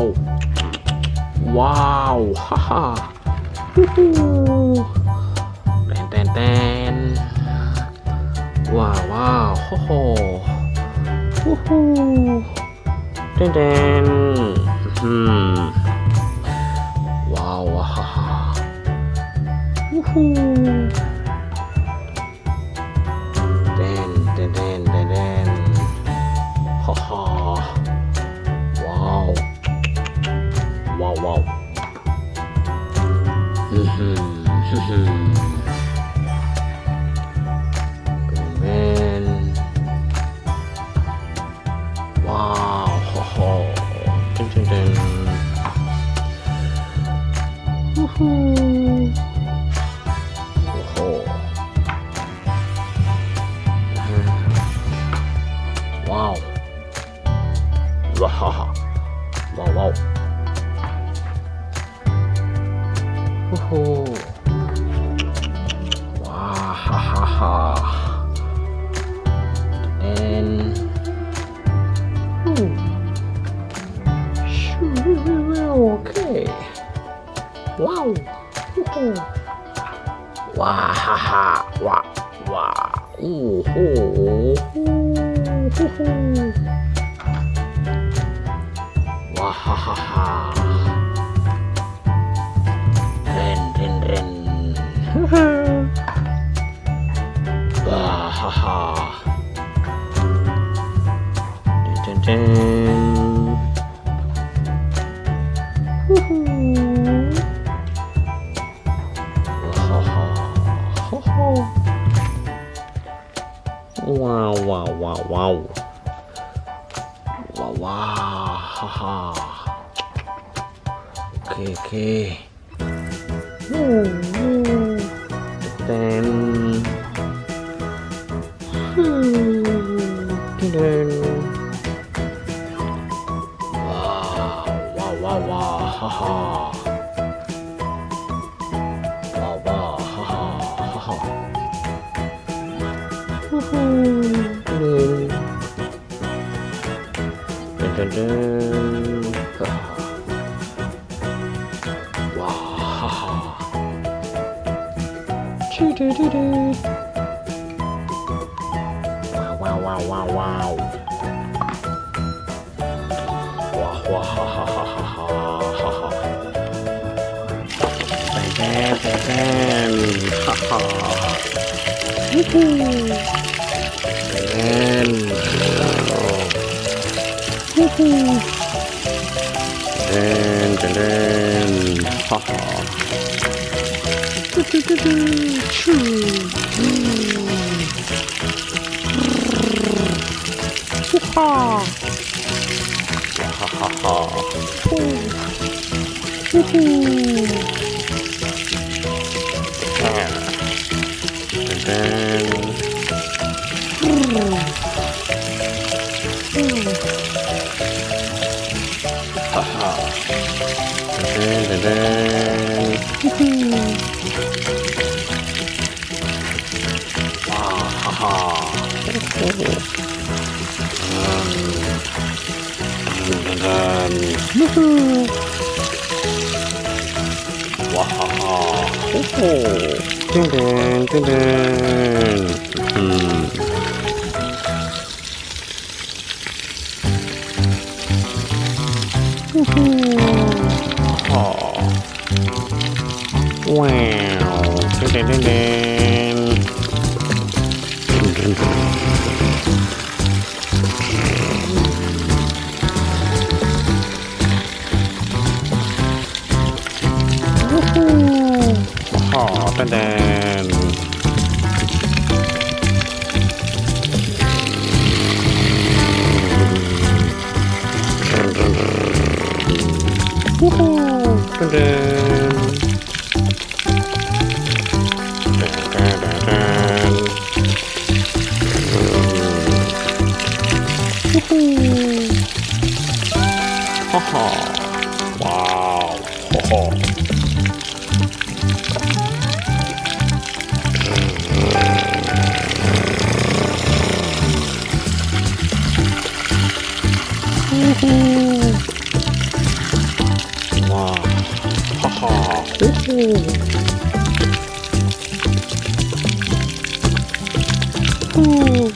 าวว้าวฮ่าฮ่าฮู้ฮู้แตนว้าวว้าวโอ้โหฮู้ฮู้แตนว้าวว้าวฮ่าฮ่าฮู้ฮู้แตนฮ่าฮ่าว้าวว้าวว้าวเป็นว้าวโอ้โหเต้นฮู้ฮู้โอ้โหว้าวว้าวว้าวว้าวโอ้โหว้าฮ่าฮ่าฮ่าโอเคว้าวว้าฮ่าฮ่าว้าว้าโอ้โหว้าฮ่าฮ่าฮ่าเรนว้าฮ่าฮ่าเต้นว้าวว้าวว้าวว้าวว้าวว้าวฮ่าฮ่าโอเคเต้นว้าวว้าวว้าวฮ่าฮ่าว้าวว้าวฮ่าฮ่าฮ่าฮ่าว้าวฮ่าฮ่าว้าวว้าวว้าวว้าวว้าวว้าวฮ่าฮ่าฮ่าฮ่าฮ่าฮ่าแตนฮ่าฮ่าวู้ฮู้แตนวู้ฮู้แตนฮ่าฮ่าชูฮู้ฮ่าฮ่าฮ่าฮ่าฮู้ฮู้แตนฮ่าฮ่าแตนว้าวฮ่าฮ่าว้าวโอ้โหเต้นว้าวเต้นว้าวโอ้โห 와하하하. 호호. 후.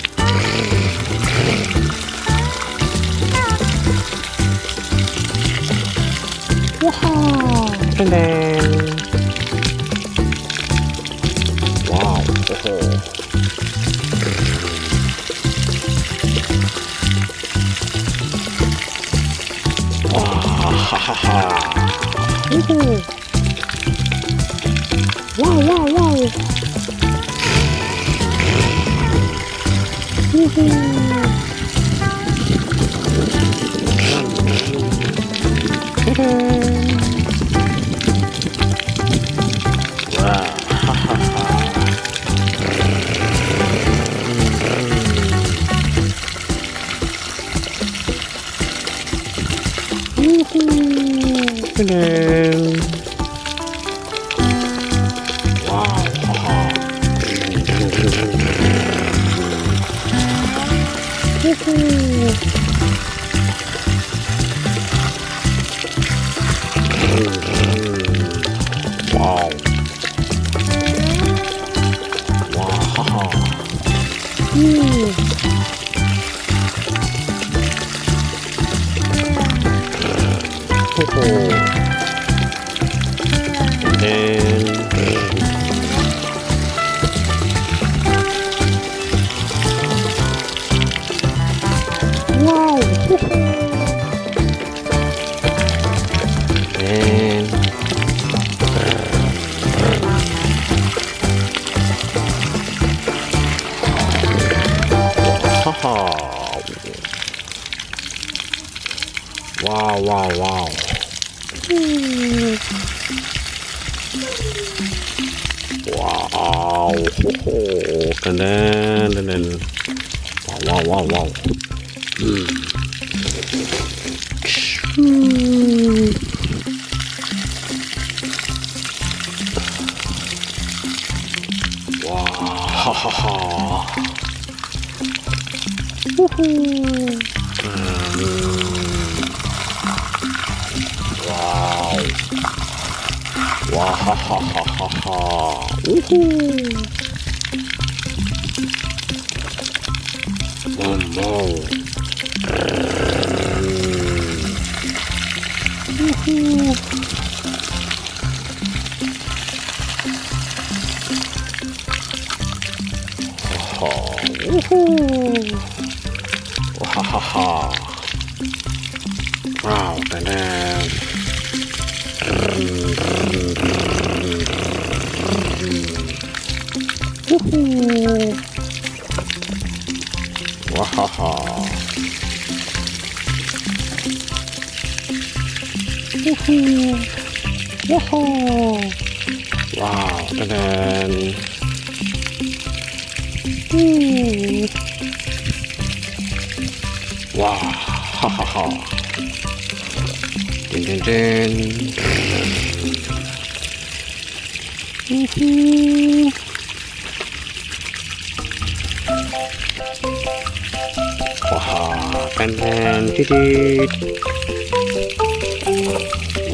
와하. 땡땡. 와우. 호호. 와하하하. 호호. 와우 와우 와우. 후후. 와우. 와하하. 호호. 와우. 하하. 와우 와우 와우. 와우. 호호. 딴딴딴딴. 와우 와우 와우. 와하하하. 우후. 와우. 와하하하하. 우후. 와우. 우후. 우후. 와하하하. 와우. 딴딴. 우후. 와하하. 우후. 와하. 와우. 딴딴. 와, 하하하. 땡땡땡. 우후. 와하, 딴딴, 띠릿.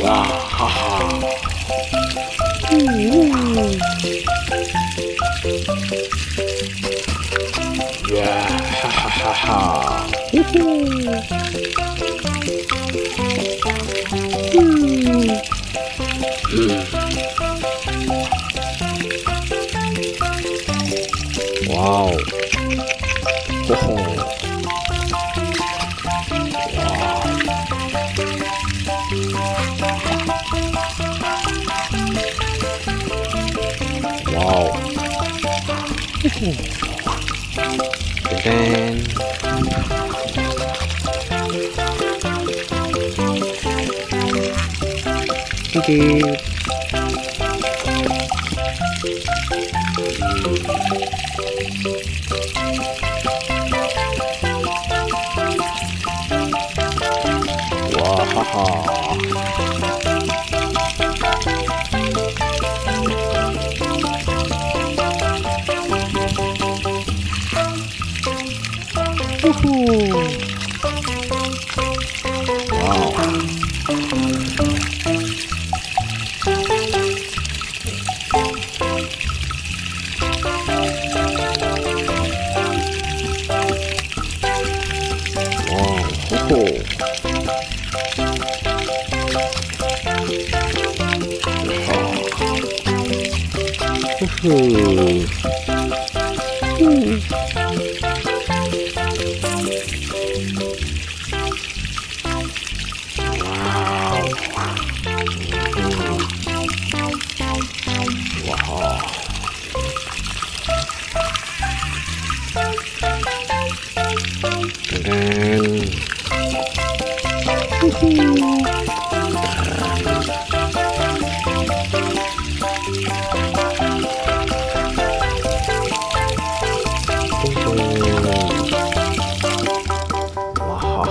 와, 하하. 와, 하하하하. 우후. 와우. 호호. 와우. 호호. 짠. 띠디. 와하하. 우후. 와우. 후후. 와우. 짠. 후후. 와우.